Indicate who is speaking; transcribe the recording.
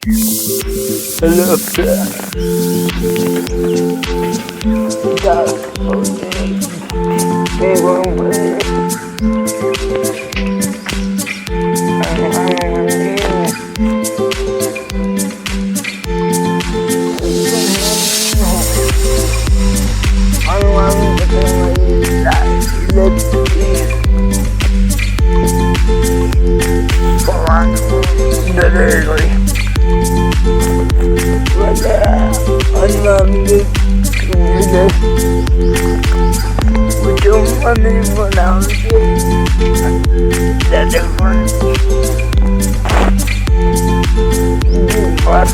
Speaker 1: Hello, that's okay. They won't believe I want to be let's go on the delivery. Wala, alam mo, ujung kami mo lang telepon buat